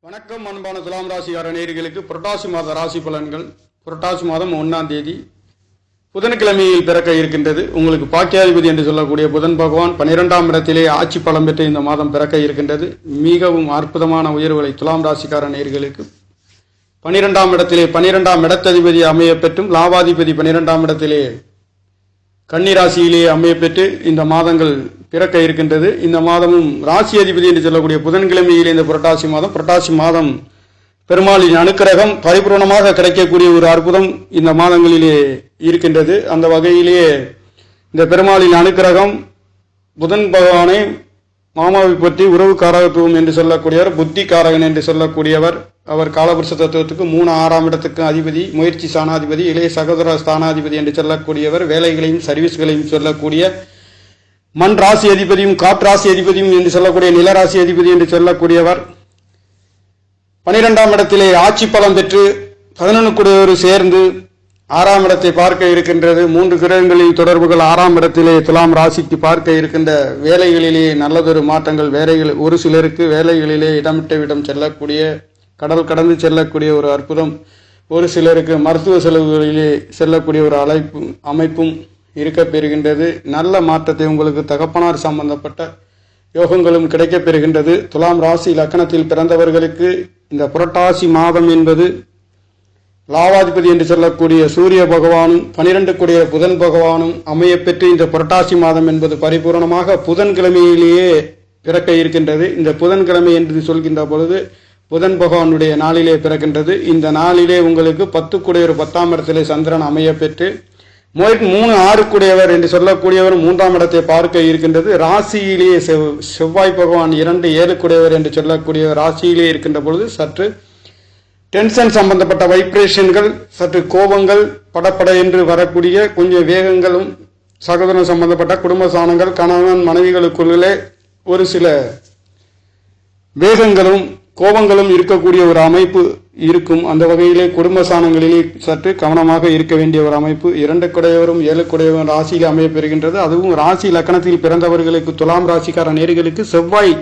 வணக்கம் அன்பான துலாம் ராசிக்கார நேயர்களுக்கு புரட்டாசி மாத ராசி பலன்கள். புரட்டாசி மாதம் 1ஆம் தேதி புதன்கிழமையில் பிறக்க இருக்கின்றது. உங்களுக்கு பாக்கியாதிபதி என்று சொல்லக்கூடிய புதன் பகவான் 12ஆம் இடத்திலே ஆட்சி பலம் பெற்று இந்த மாதம் பிறக்க இருக்கின்றது. மிகவும் அற்புதமான உயர்வுகளை துலாம் ராசிக்கார நேயர்களுக்கு 12ஆம் இடத்திலே 12ஆம் இடத்ததிபதி அமைய பெற்றும் லாபாதிபதி 12ஆம் இடத்திலே கன்னிராசியிலே அமைய பெற்று இந்த மாதங்கள் பிறக்க இருக்கின்றது. இந்த மாதமும் ராசி அதிபதி என்று சொல்லக்கூடிய புதன்கிழமையிலே இந்த புரட்டாசி மாதம் பெருமாளின் அனுக்கிரகம் பரிபூர்ணமாக கிடைக்கக்கூடிய ஒரு அற்புதம் இந்த மாதங்களிலே இருக்கின்றது. அந்த வகையிலேயே இந்த பெருமாளின் அனுக்கிரகம் புதன் பகவானை மாமாவை பற்றி உறவு காரகத்துவம் என்று சொல்லக்கூடியவர், புத்தி காரகன் என்று சொல்லக்கூடியவர். அவர் காலபுருஷ தத்துவத்துக்கு 3, 6ஆம் இடத்துக்கு அதிபதி, முயற்சி ஸ்தானாதிபதி, இளைய சகோதர ஸ்தானாதிபதி என்று சொல்லக்கூடியவர். வேலைகளையும் சர்வீஸ்களையும் சொல்லக்கூடிய மண் ராசி அதிபதியும் காற்றாசி அதிபதியும் என்று சொல்லக்கூடிய நிலராசி அதிபதி என்று சொல்லக்கூடியவர். 12ஆம் இடத்திலே ஆட்சி பலம் பெற்று 11 கூடியவர் சேர்ந்து 6ஆம் இடத்தை பார்க்க இருக்கின்றது. 3 கிரகங்களின் தொடர்புகள் 6ஆம் இடத்திலே துலாம் ராசிக்கு பார்க்க இருக்கின்ற வேலைகளிலே நல்லதொரு மாற்றங்கள். வேலைகள் ஒரு சிலருக்கு வேலைகளிலே இடமிட்ட இடம் செல்லக்கூடிய, கடல் கடந்து செல்லக்கூடிய ஒரு அற்புதம். ஒரு சிலருக்கு மருத்துவ செலவுகளிலே செல்லக்கூடிய ஒரு அமைப்பும் இருக்க பெறுகின்றது. நல்ல மாற்றத்தை உங்களுக்கு தகப்பனார் சம்பந்தப்பட்ட யோகங்களும் கிடைக்க பெறுகின்றது. துலாம் ராசி லக்னத்தில் பிறந்தவர்களுக்கு இந்த புரட்டாசி மாதம் என்பது லாவாதிபதி என்று சொல்லக்கூடிய சூரிய பகவானும் 12 கூடிய புதன் பகவானும் அமைய பெற்று இந்த புரட்டாசி மாதம் என்பது பரிபூர்ணமாக புதன்கிழமையிலேயே பிறக்க இருக்கின்றது. இந்த புதன்கிழமை என்று சொல்கின்ற பொழுது புதன் பகவானுடைய நாளிலே பிறக்கின்றது. இந்த நாளிலே உங்களுக்கு 10 கூடியவர் 10ஆம் இடத்திலே சந்திரன் அமைய பெற்று 3, 6 கூடியவர் என்று சொல்லக்கூடியவர் 3ஆம் இடத்தை பார்க்க இருக்கின்றது. ராசியிலேயே செவ்வாய் பகவான் 2, 7 கூடியவர் என்று சொல்லக்கூடிய ராசியிலே இருக்கின்ற பொழுது சற்று டென்ஷன் சம்பந்தப்பட்ட வைப்ரேஷன்கள், சற்று கோபங்கள், படப்பட என்று வரக்கூடிய கொஞ்சம் வேகங்களும், சகோதரம் சம்பந்தப்பட்ட குடும்ப சாணங்கள், கணவன் மனைவிகளுக்குள்ளே ஒரு சில வேகங்களும் கோபங்களும் இருக்கக்கூடிய ஒரு அமைப்பு இருக்கும். அந்த வகையிலே குடும்ப சாணங்களிலே சற்று கவனமாக இருக்க வேண்டிய ஒரு அமைப்பு. 2 குடையவரும் 7 குடையவரும் ராசியில் அமைய பெறுகின்றது. அதுவும் ராசி லக்னத்தில் பிறந்தவர்களுக்கு துலாம் ராசிக்கார நேயர்களுக்கு செவ்வாய்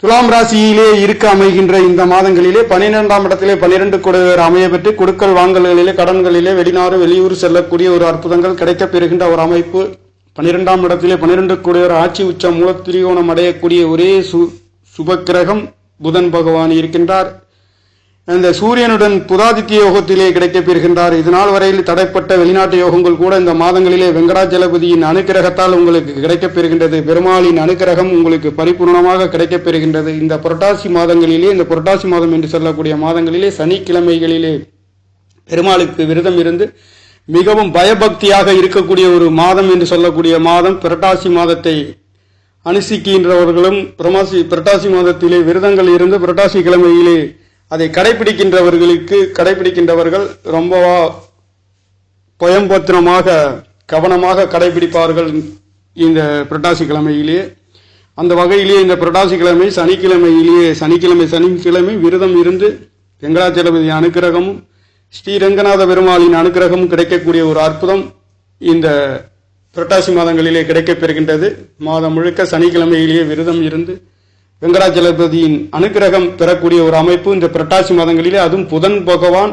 துலாம் ராசியிலே இருக்க அமைகின்ற இந்த மாதங்களிலே 12ஆம் இடத்திலே 12 குடையவர் அமைய பெற்று கொடுக்கல் வாங்கல்களிலே, கடன்களிலே, வெளிநாடு வெளியூர் செல்லக்கூடிய ஒரு அற்புதங்கள் கிடைக்க பெறுகின்ற ஒரு அமைப்பு. 12ஆம் இடத்திலே 12 குடையவர் ஆட்சி உச்சம் மூலத்திரிகோணம் அடையக்கூடிய ஒரே சுபக்கிரகம் புதன் பகவான் இருக்கின்றார். இந்த சூரியனுடன் புதாதித்ய யோகத்திலே கிடைக்கப் பெறுகின்றார். இதனால் வரையில் தடைப்பட்ட வெளிநாட்டு யோகங்கள் கூட இந்த மாதங்களிலே வெங்கடாஜலபதியின் அனுக்கிரகத்தால் உங்களுக்கு கிடைக்கப் பெறுகின்றது. பெருமாளின் அனுக்கிரகம் உங்களுக்கு பரிபூர்ணமாக கிடைக்கப் பெறுகின்றது. இந்த புரட்டாசி மாதங்களிலே, இந்த புரட்டாசி மாதம் என்று சொல்லக்கூடிய மாதங்களிலே சனிக்கிழமைகளிலே பெருமாளுக்கு விரதம் இருந்து மிகவும் பயபக்தியாக இருக்கக்கூடிய ஒரு மாதம் என்று சொல்லக்கூடிய மாதம். புரட்டாசி மாதத்தை அனுசிக்கின்றவர்களும் புரட்டாசி மாதத்திலே விரதங்கள் இருந்து புரட்டாசி கிழமையிலே அதை கடைபிடிக்கின்றவர்கள் ரொம்ப பயம்பத்திரமாக கவனமாக கடைபிடிப்பார்கள் இந்த புரட்டாசி கிழமையிலே. அந்த வகையிலே இந்த புரட்டாசி கிழமை சனிக்கிழமை விரதம் இருந்து வெங்கடாச்சலபதி அனுக்கிரகமும் ஸ்ரீரங்கநாத பெருமாளின் அனுக்கிரகமும் கிடைக்கக்கூடிய ஒரு அற்புதம் இந்த புரட்டாசி மாதங்களிலே கிடைக்கப் பெறுகின்றது. மாதம் முழுக்க சனிக்கிழமையிலேயே விரதம் இருந்து வெங்கடாச்சலபதியின் அனுக்கிரகம் பெறக்கூடிய ஒரு அமைப்பு இந்த புரட்டாசி மாதங்களிலே. அதுவும் புதன் பகவான்,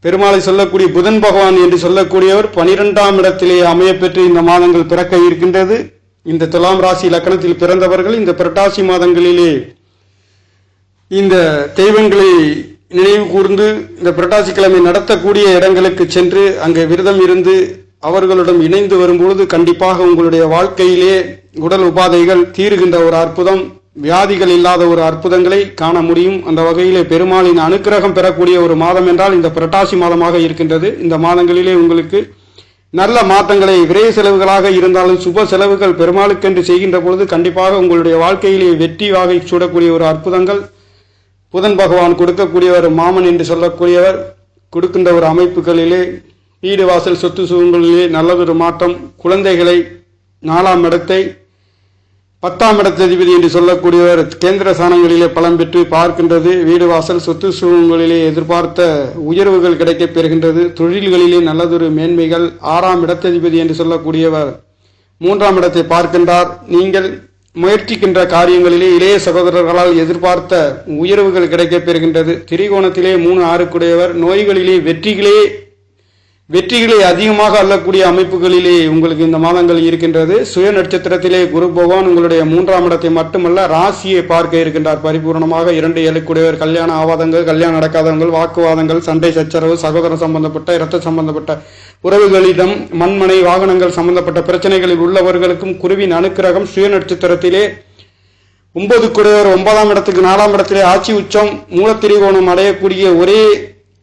பெருமாளை சொல்லக்கூடிய புதன் பகவான் என்று சொல்லக்கூடியவர் 12ஆம் இடத்திலே அமைய பெற்று இந்த மாதங்கள் பிறக்க இருக்கின்றது. இந்த துலாம் ராசி லக்னத்தில் பிறந்தவர்கள் இந்த புரட்டாசி மாதங்களிலே இந்த தெய்வங்களை நினைவு கூர்ந்து இந்த புரட்டாசி கிழமை நடத்தக்கூடிய இடங்களுக்கு சென்று அங்கே விரதம் இருந்து அவர்களுடன் இணைந்து வரும்பொழுது கண்டிப்பாக உங்களுடைய வாழ்க்கையிலே உடல் உபாதைகள் தீருகின்ற ஒரு அற்புதம், வியாதிகள் இல்லாத ஒரு அற்புதங்களை காண முடியும். அந்த வகையிலே பெருமாளின் அனுக்கிரகம் பெறக்கூடிய ஒரு மாதம் என்றால் இந்த புரட்டாசி மாதமாக இருக்கின்றது. இந்த மாதங்களிலே உங்களுக்கு நல்ல மாற்றங்களை, விரைய செலவுகளாக இருந்தாலும் சுப செலவுகள் பெருமாளுக்கென்று செய்கின்ற பொழுது கண்டிப்பாக உங்களுடைய வாழ்க்கையிலே வெற்றி வாகை சூடக்கூடிய ஒரு அற்புதங்கள் புதன் பகவான் கொடுக்கக்கூடியவர். மாமன் என்று சொல்லக்கூடியவர் கொடுக்கின்ற ஒரு அமைப்புகளிலே வீடு வாசல் சொத்து சுகங்களிலே நல்லதொரு மாற்றம். குழந்தைகளை 4ஆம் இடத்தை 10ஆம் இடத்ததிபதி என்று சொல்லக்கூடியவர் கேந்திர ஸ்தானங்களிலே பலம் பெற்று பார்க்கின்றது. வீடு வாசல் சொத்து சுகங்களிலே எதிர்பார்த்த உயர்வுகள் கிடைக்கப் பெறுகின்றது. தொழில்களிலே நல்லதொரு மேன்மைகள். 6ஆம் இடத்ததிபதி என்று சொல்லக்கூடியவர் 3ஆம் இடத்தை பார்க்கின்றார். நீங்கள் முயற்சிக்கின்ற காரியங்களிலே இளைய சகோதரர்களால் எதிர்பார்த்த உயர்வுகள் கிடைக்கப் பெறுகின்றது. திரிகோணத்திலே 3 6 நோய்களிலே வெற்றிகளை அதிகமாக அள்ளக்கூடிய அமைப்புகளிலே உங்களுக்கு இந்த மாதங்கள் இருக்கின்றது. சுய நட்சத்திரத்திலே குரு பகவான் உங்களுடைய 3ஆம் இடத்தை மட்டுமல்ல ராசியை பார்க்க இருக்கின்றார் பரிபூர்ணமாக. 2 7 கல்யாண ஆவாதங்கள், கல்யாணம் நடக்காதவங்கள், வாக்குவாதங்கள், சண்டை சச்சரவு, சகோதரம் சம்பந்தப்பட்ட இரத்த சம்பந்தப்பட்ட உறவுகளிடம், மண்மனை வாகனங்கள் சம்பந்தப்பட்ட பிரச்சனைகளில் உள்ளவர்களுக்கும் குருவின் அனுக்கிரகம் சுய நட்சத்திரத்திலே 9 9ஆம் இடத்துக்கு 4ஆம் இடத்திலே ஆட்சி உச்சம் மூலத்திரிகோணம் அடையக்கூடிய ஒரே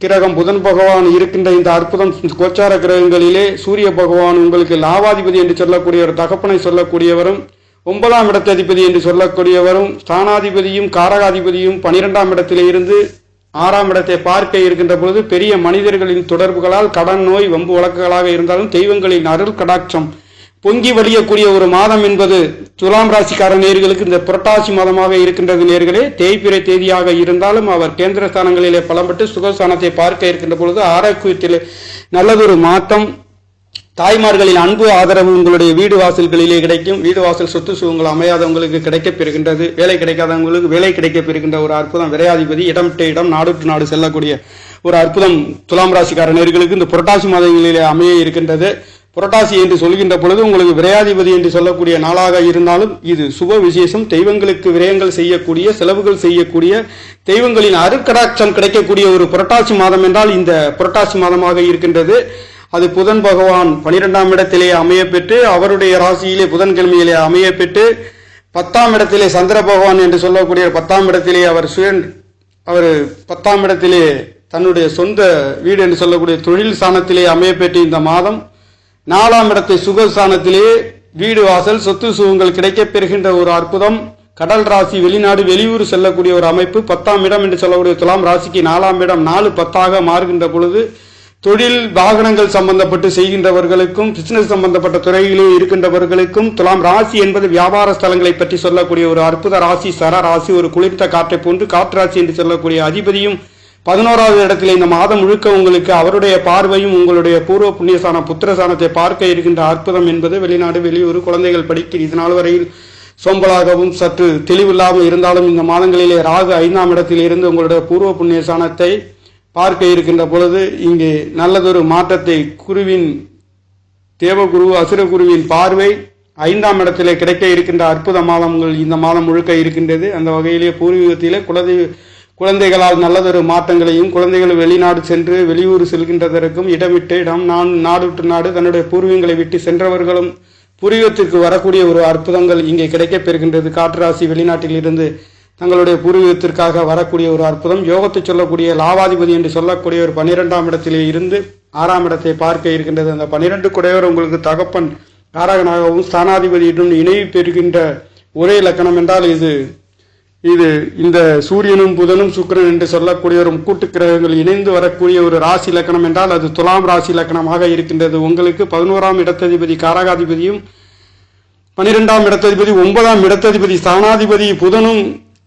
கிரகம் புதன் பகவான் இருக்கின்ற இந்த அற்புதம் கோச்சார கிரகங்களிலே சூரிய பகவான் உங்களுக்கு லாபாதிபதி என்று சொல்லக்கூடிய ஒரு தகப்பனை சொல்லக்கூடியவரும், 9ஆம் இடத்ததிபதி என்று சொல்லக்கூடியவரும், ஸ்தானாதிபதியும் காரகாதிபதியும் 12ஆம் இடத்திலே இருந்து 6ஆம் இடத்தை பார்க்க இருக்கின்ற பொழுது பெரிய மனிதர்களின் தொடர்புகளால் கடன் நோய் வம்பு வழக்குகளாக இருந்தாலும் தெய்வங்களின் அருள் கடாட்சம் பொங்கி வழியக்கூடிய ஒரு மாதம் என்பது துலாம் ராசிக்கார நேர்களுக்கு இந்த புரட்டாசி மாதமாக இருக்கின்றது. நேர்களே, தேய்பிறை தேதியாக இருந்தாலும் அவர் கேந்திர ஸ்தானங்களிலே பலம்பட்டு சுகஸ்தானத்தை பார்க்க இருக்கின்ற பொழுது ஆரோக்கியத்திலே நல்லதொரு மாற்றம், தாய்மார்களின் அன்பு ஆதரவு உங்களுடைய வீடு வாசல்களிலே கிடைக்கும். வீடு வாசல் சொத்து சுகங்கள் அமையாதவங்களுக்கு கிடைக்கப் பெறுகின்றது. வேலை கிடைக்காதவங்களுக்கு வேலை கிடைக்கப் பெறுகின்ற ஒரு அற்புதம். விரையாதிபதி இடம் விட்டு இடம் நாடு டு நாடு செல்லக்கூடிய ஒரு அற்புதம் துலாம் ராசிக்கார நேர்களுக்கு இந்த புரட்டாசி மாதங்களிலே அமைய இருக்கின்றது. புரட்டாசி என்று சொல்கின்ற பொழுது உங்களுக்கு விரையாதிபதி என்று சொல்லக்கூடிய நாளாக இருந்தாலும் இது சுப விசேஷம். தெய்வங்களுக்கு விரயங்கள் செய்யக்கூடிய, செலவுகள் செய்யக்கூடிய, தெய்வங்களின் அருட்கடாட்சம் கிடைக்கக்கூடிய ஒரு புரட்டாசி மாதம் என்றால் இந்த புரட்டாசி மாதமாக இருக்கின்றது. அது புதன் பகவான் 12ஆம் இடத்திலே அமைய பெற்று அவருடைய ராசியிலே புதன்கிழமையிலே அமைய பெற்று 10ஆம் இடத்திலே சந்திர பகவான் என்று சொல்லக்கூடிய 10ஆம் இடத்திலே அவர் 10ஆம் இடத்திலே தன்னுடைய சொந்த வீடு என்று சொல்லக்கூடிய தொழில் ஸ்தானத்திலே அமைய பெற்று இந்த மாதம் 4ஆம் இடத்தை சுகஸ்தானத்திலே வீடு வாசல் சொத்து சுகங்கள் கிடைக்கப் பெறுகின்ற ஒரு அற்புதம். கடல் ராசி, வெளிநாடு வெளியூர் செல்லக்கூடிய ஒரு அமைப்பு. 10ஆம் இடம் என்று சொல்லக்கூடிய துலாம் ராசிக்கு 4ஆம் இடம் 4 10ஆக மாறுகின்ற பொழுது தொழில் வாகனங்கள் சம்பந்தப்பட்டு செய்கின்றவர்களுக்கும், பிசினஸ் சம்பந்தப்பட்ட துறைகளில் இருக்கின்றவர்களுக்கும், துலாம் ராசி என்பது வியாபார ஸ்தலங்களை பற்றி சொல்லக்கூடிய ஒரு அற்புத ராசி, சர ராசி, ஒரு குளிர்ந்த காற்றை போன்று காற்று ராசி என்று சொல்லக்கூடிய அதிபதியும் 11ஆவது இடத்துல இந்த மாதம் முழுக்க உங்களுக்கு அவருடைய பார்வையும் உங்களுடைய பூர்வ புண்ணியஸ்தான புத்திரஸ்தானத்தை பார்க்க இருக்கின்ற அற்புதம் என்பது வெளிநாடு வெளியூர் குழந்தைகள் படிக்க இதனால் வரையில் சோம்பலாகவும் சற்று தெளிவில்லாமல் இருந்தாலும் இந்த மாதங்களிலே ராகு 5ஆம் இடத்தில் இருந்து உங்களுடைய பூர்வ புண்ணியஸ்தானத்தை பார்க்க இருக்கின்ற பொழுது இங்கே நல்லதொரு மாற்றத்தை குருவின் தேவகுரு அசுரகுருவின் பார்வை 5ஆம் இடத்திலே கிடைக்க இருக்கின்ற அற்புத மாதங்கள் இந்த மாதம் முழுக்க இருக்கின்றது. அந்த வகையிலே பூர்வீகத்திலே குழந்தைகளால் நல்லதொரு மாற்றங்களையும், குழந்தைகள் வெளிநாடு சென்று வெளியூர் செல்கின்றதற்கும், இடமிட்டு இடம் நாடு விட்டு நாடு தன்னுடைய பூர்வீகங்களை விட்டு சென்றவர்களும் பூர்வீகத்திற்கு வரக்கூடிய ஒரு அற்புதங்கள் இங்கே கிடைக்கப் பெறுகின்றது. காற்றுராசி வெளிநாட்டில் இருந்து தங்களுடைய பூர்வீகத்திற்காக வரக்கூடிய ஒரு அற்புதம். யோகத்தை சொல்லக்கூடிய லாபாதிபதி என்று சொல்லக்கூடிய ஒரு 12ஆம் இடத்திலே இருந்து 6ஆம் இடத்தை பார்க்க இருக்கின்றது. அந்த 12 குடையவர் உங்களுக்கு தகப்பன் காரகனாகவும் ஸ்தானாதிபதியிடம் இணைவு பெறுகின்ற ஒரே லக்கணம் என்றால் இது இந்த சூரியனும் புதனும் சுக்கிரன் என்று சொல்லக்கூடிய ஒரு கூட்டு கிரகங்கள் இணைந்து வரக்கூடிய ஒரு ராசி லக்கணம் என்றால் அது துலாம் ராசி லக்கணமாக இருக்கின்றது. உங்களுக்கு 11ஆம் இடத்ததிபதி காரகாதிபதியும் 12ஆம் இடத்ததிபதி 9ஆம் இடத்ததிபதி ஸ்தானாதிபதி புதனும்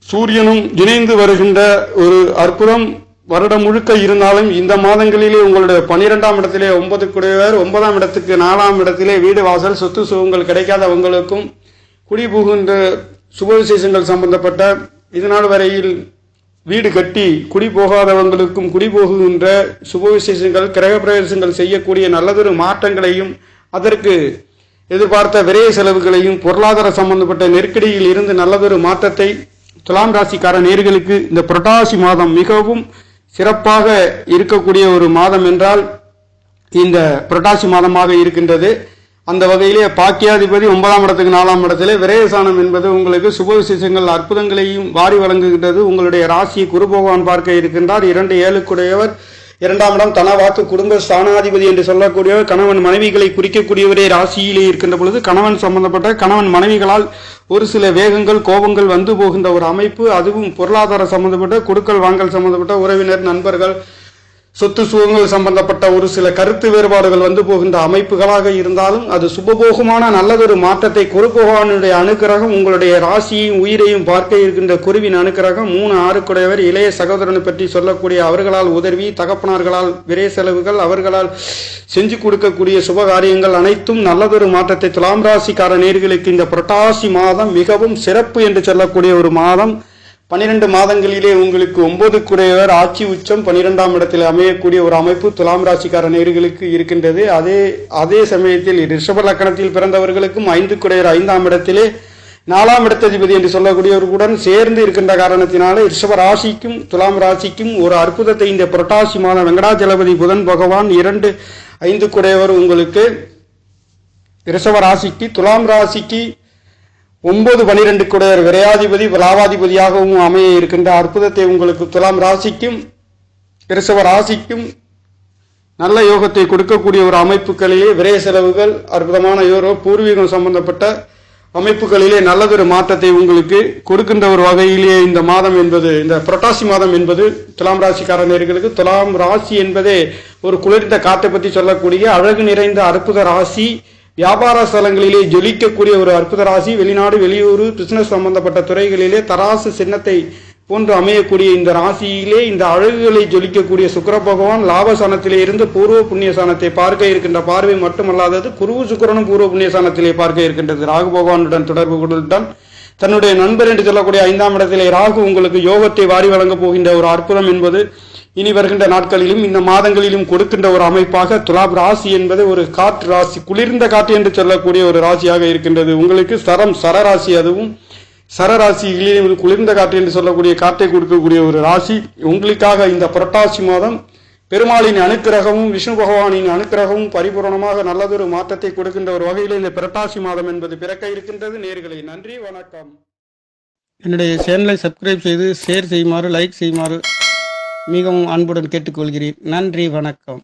சூரியனும் இணைந்து வருகின்ற ஒரு அற்புதம் வருடம் முழுக்க இருந்தாலும் இந்த மாதங்களிலே உங்களுடைய 12ஆம் இடத்திலே 9 குடையவர், 9ஆம் இடத்துக்கு 4ஆம் இடத்திலே வீடு வாசல் சொத்து சுகங்கள் கிடைக்காதவங்களுக்கும், குடிபுகுந்த சுப விசேஷங்கள் சம்பந்தப்பட்ட இதனால் வரையில் வீடு கட்டி குடி போகாதவங்களுக்கும் குடிபோகுகின்ற சுப விசேஷங்கள் கிரக பிரவேசங்கள் செய்யக்கூடிய நல்லதொரு மாற்றங்களையும், அதற்கு எதிர்பார்த்த விரைய செலவுகளையும், பொருளாதார சம்பந்தப்பட்ட நெருக்கடியில் இருந்து நல்லதொரு மாற்றத்தை துலாம் ராசிக்கார நேர்களுக்கு இந்த புரட்டாசி மாதம் மிகவும் சிறப்பாக இருக்கக்கூடிய ஒரு மாதம் என்றால் இந்த புரட்டாசி மாதமாக இருக்கின்றது. அந்த வகையிலே பாக்கியாதிபதி 9ஆம் இடத்துக்கு 4ஆம் இடத்திலே விரயசானம் என்பது உங்களுக்கு சுப விசேஷங்கள் அற்புதங்களையும் வாரி வழங்குகின்றது. உங்களுடைய ராசியை குரு பகவான் பார்க்க இருக்கின்றார். 2 7 குடையவர், 2ஆம் இடம் தனவாக்கு குடும்ப ஸ்தானாதிபதி என்று சொல்லக்கூடியவர், கணவன் மனைவிகளை குறிக்கக்கூடியவரே ராசியிலே இருக்கின்ற பொழுது கணவன் சம்பந்தப்பட்ட கணவன் மனைவிகளால் ஒரு சில வேகங்கள் கோபங்கள் வந்து போகின்ற ஒரு அமைப்பு, அதுவும் பொருளாதார சம்பந்தப்பட்ட கொடுக்கல் வாங்கல் சம்பந்தப்பட்ட உறவினர் நண்பர்கள் சொத்து சுகங்கள் சம்பந்தப்பட்ட ஒரு சில கருத்து வேறுபாடுகள் வந்து போகின்ற அமைப்புகளாக இருந்தாலும் அது சுபபோகமான நல்லதொரு மாற்றத்தை குரு பகவானுடைய அனுக்கிரகம் உங்களுடைய ராசியையும் உயிரையும் பார்க்க இருக்கின்ற குருவின் அனுக்கிரகம் 3 6 இளைய சகோதரனை பற்றி சொல்லக்கூடிய அவர்களால் உதவி தகப்பனார்களால் விரை செலவுகள் அவர்களால் செஞ்சு கொடுக்கக்கூடிய சுபகாரியங்கள் அனைத்தும் நல்லதொரு மாற்றத்தை துலாம் ராசிக்கார நேயர்களுக்கு இந்த புரட்டாசி மாதம் மிகவும் சிறப்பு என்று சொல்லக்கூடிய ஒரு மாதம். 12 மாதங்களிலே உங்களுக்கு 9 குடையவர் ஆட்சி உச்சம் 12ஆம் இடத்தில் அமையக்கூடிய ஒரு அமைப்பு துலாம் ராசிக்கார நேயர்களுக்கு இருக்கின்றது. அதே சமயத்தில் ரிஷப லக்கணத்தில் பிறந்தவர்களுக்கும் 5 குடையவர் 5ஆம் இடத்திலே 4ஆம் இடத்ததிபதி என்று சொல்லக்கூடியவர்களுடன் சேர்ந்து இருக்கின்ற காரணத்தினாலே ரிஷப ராசிக்கும் துலாம் ராசிக்கும் ஒரு அற்புதத்தை இந்த புரட்டாசி மாதம் வெங்கடாச்சலபதி புதன் பகவான் 2 5 குடையவர் உங்களுக்கு ரிஷப ராசிக்கு துலாம் ராசிக்கு 9 12 குடையர் விரையாதிபதி லாபாதிபதியாகவும் அமைய இருக்கின்ற அற்புதத்தை உங்களுக்கு துலாம் ராசிக்கும் ரிஷப ராசிக்கும் நல்ல யோகத்தை கொடுக்கக்கூடிய ஒரு அமைப்புகளிலே விரை செலவுகள் அற்புதமான பூர்வீகம் சம்பந்தப்பட்ட அமைப்புகளிலே நல்லதொரு மாற்றத்தை உங்களுக்கு கொடுக்கின்ற ஒரு வகையிலே இந்த மாதம் என்பது இந்த புரட்டாசி மாதம் என்பது துலாம் ராசிக்கார நேயர்களுக்கு துலாம் ராசி என்பதே ஒரு குளிர்ந்த காற்றை பற்றி சொல்லக்கூடிய அழகு நிறைந்த அற்புத ராசி. வியாபார ஸ்தலங்களிலே ஜொலிக்கக்கூடிய ஒரு அற்புத ராசி. வெளிநாடு வெளியூர் பிசினஸ் சம்பந்தப்பட்ட துறைகளிலே தராசு சின்னத்தை போன்று அமையக்கூடிய இந்த ராசியிலே இந்த அழகுகளை ஜொலிக்கக்கூடிய சுக்கிர பகவான் லாபஸ்தானத்திலே இருந்து பூர்வ புண்ணியஸ்தானத்தை பார்க்க இருக்கின்ற பார்வை மட்டுமல்லாதது குருவு சுக்கிரனும் பூர்வ புண்ணியஸ்தானத்திலே பார்க்க இருக்கின்றது. ராகு பகவானுடன் தொடர்பு கொண்டுதான் தன்னுடைய நண்பர் என்று சொல்லக்கூடிய 5ஆம் இடத்திலே ராகு உங்களுக்கு யோகத்தை வாரி வழங்கப் போகின்ற ஒரு அற்புதம் என்பது இனி வருகின்ற நாட்களிலும் இந்த மாதங்களிலும் கொடுக்கின்ற ஒரு அமைப்பாக துலாம் ராசி என்பது ஒரு காற்று ராசி, குளிர்ந்த காற்று என்று சொல்லக்கூடிய ஒரு ராசியாக இருக்கின்றது. உங்களுக்கு சரராசி, அதுவும் சரராசியிலே குளிர்ந்த காற்று என்று சொல்லக்கூடிய காற்றை கொடுக்கக்கூடிய ஒரு ராசி. உங்களுக்காக இந்த புரட்டாசி மாதம் பெருமாளின் அனுக்கிரகமும் விஷ்ணு பகவானின் அனுக்கிரகமும் பரிபூர்ணமாக நல்லதொரு மாற்றத்தை கொடுக்கின்ற ஒரு வகையில் இந்த புரட்டாசி மாதம் என்பது பிறக்க இருக்கின்றது. நேயர்களே, நன்றி, வணக்கம். என்னுடைய சேனலை சப்ஸ்கிரைப் செய்து ஷேர் செய்யுமாறு லைக் செய்யுமாறு மிகவும் அன்புடன் கேட்டுக்கொள்கிறேன். நன்றி, வணக்கம்.